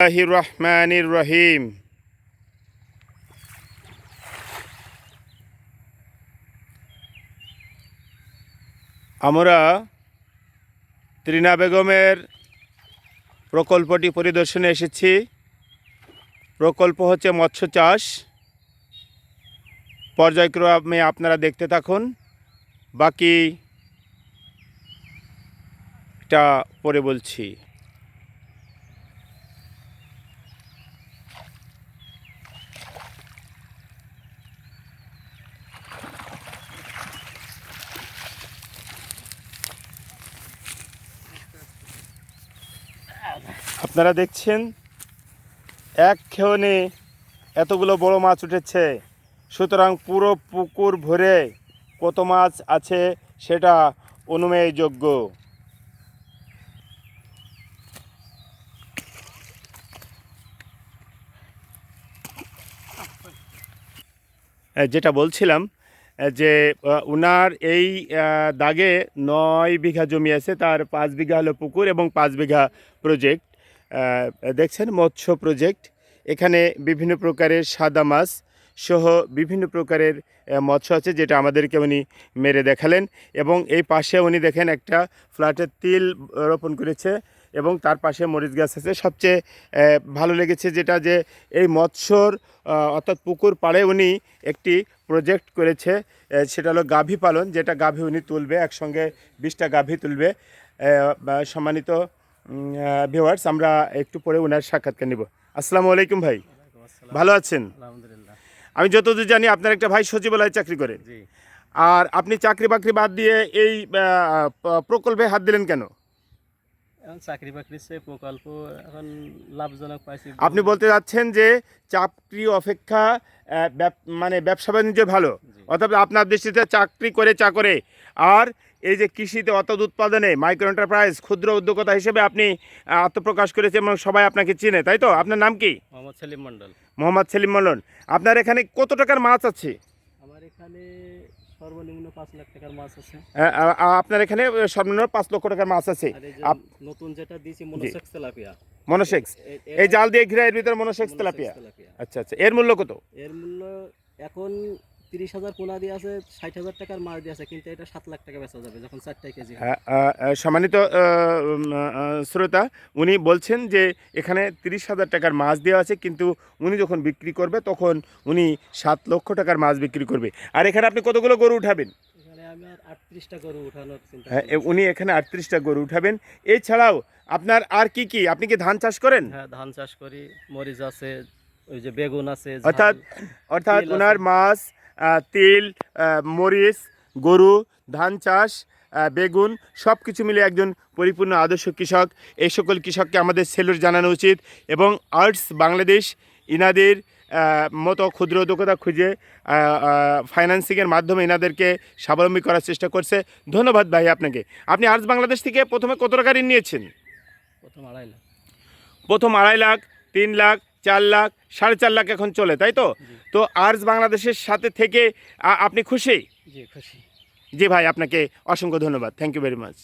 বিসমিল্লাহির রহমানির রহিম। আমরা ত্রিনা বেগমের প্রকল্পটি পরিদর্শনে এসেছি। প্রকল্প হচ্ছে মৎস্য চাষ। পর্যায়ক্রমে আপনারা দেখতে থাকুন, বাকি এটা পরে বলছি। আপনারা দেখছেন এক ক্ষণে এতগুলো বড় মাছ উঠেছে। সুতরাং পুরো পুকুর ভরে কত মাছ আছে সেটা অনুমেয়যোগ্য। যেটা বলছিলাম যে উনার এই দাগে 9 বিঘা জমি আছে, তার 5 বিঘা হলো পুকুর এবং 5 বিঘা প্রজেক্ট। দেখছেন মৎস্য প্রজেক্ট। এখানে বিভিন্ন প্রকারের সাদা মাছ সহ বিভিন্ন প্রকারের মৎস্য আছে, যেটা আমাদেরকে উনি মেরে দেখালেন। এবং এই পাশে উনি দেখেন একটা ফ্ল্যাটের তিল রোপণ করেছে এবং তার পাশে মরিচ গাছ আছে। সবচেয়ে ভালো লেগেছে যেটা, যে এই মৎস্যর অর্থাৎ পুকুর পাড়ে উনি একটি প্রজেক্ট করেছে, সেটা হলো গাভী পালন, যেটা গাভী উনি তুলবে, একসঙ্গে 20টা গাভী তুলবে। সম্মানিত ভিউয়ার্স, আমরা একটু পরে ওনার সাক্ষাৎকার নিব। আসসালামু আলাইকুম ভাই, ভালো আছেন? আলহামদুলিল্লাহ। আমি যতদূর জানি আপনার একটা ভাই সচিবালয়ে চাকরি করে, আর আপনি চাকরি বাকরি বাদ দিয়ে এই প্রকল্পে হাত দিলেন কেন? এখন চাকরি বাকরির চেয়ে প্রকল্প এখন লাভজনক পাইছি। আপনি বলতে যাচ্ছেন যে চাকরি অপেক্ষা মানে ব্যবসা বাণিজ্য ভালো, অর্থাৎ আপনার দৃষ্টিতে চাকরি করে চাকরে আর এই যে কৃষিতে অর্থাৎ উৎপাদনে মাইক্রো এন্টারপ্রাইজ ক্ষুদ্র উদ্যোক্তা হিসেবে আপনি আত্মপ্রকাশ করেছেন এবং সবাই আপনাকে চিনে, তাই তো? আপনার নাম কি? মোহাম্মদ সেলিম মন্ডল। মোহাম্মদ সেলিম মন্ডল। আপনার এখানে কত টাকার মাছ আছে? আমার এখানে সর্বনিম্ন 5 লাখ টাকার মাছ আছে। আপনার এখানে সর্বনিম্ন 5 লক্ষ টাকার মাছ আছে। নতুন যেটা দিয়েছি মনোসেক্স তেলাপিয়া। মনোসেক্স, এই জাল দিয়ে ঘিরা, এর ভিতরে মনোসেক্স তেলাপিয়া। আচ্ছা আচ্ছা, এর মূল্য কত? এর মূল্য এখন 30,000 পোনা দিয়ে আছে, 60,000 টাকার মাছ দিয়ে আছে, কিন্তু এটা 7 লাখ টাকা বেচা যাবে যখন 4 কেজি। সম্মানিত শ্রোতা, উনি বলছেন যে এখানে 30,000 টাকার মাছ দেওয়া আছে, কিন্তু উনি যখন বিক্রি করবে তখন উনি 7 লক্ষ টাকার মাছ বিক্রি করবে। আর এখানে আপনি কতগুলো গরু উঠাবেন? এখানে আমি আর 38টা গরু উঠানোর চিন্তা। উনি এখানে 38টা গরু উঠাবেন। এছাড়াও আপনার আর কি কি, আপনি কি ধান চাষ করেন? হ্যাঁ, ধান চাষ করি, মরিচ আছে, ওই যে বেগুন আছে। অর্থাৎ ওনার মাছ, তিল, মরিচ, গরু, ধান চাষ, বেগুন সব কিছু মিলে একজন পরিপূর্ণ আদর্শ কৃষক। এই সকল কৃষককে আমাদের সেলুট জানানো উচিত। এবং আর্টস বাংলাদেশ ইনাদের মতো ক্ষুদ্র উদ্যোক্তা খুঁজে ফাইন্যান্সিংয়ের মাধ্যমে ইনাদেরকে স্বাবলম্বী করার চেষ্টা করছে। ধন্যবাদ ভাই আপনাকে। আপনি আর্টস বাংলাদেশ থেকে প্রথমে কত টাকা ঋণ নিয়েছেন? প্রথম 2.5 লাখ। প্রথম 2.5 লাখ, 3 লাখ, 4 লাখ, 4.5 লাখ এখন চলে, তাই তো? তো আর্টস বাংলাদেশের সাথে থেকে আপনি খুশি? জি খুশি। জি ভাই, আপনাকে অসংখ্য ধন্যবাদ। Thank you very much.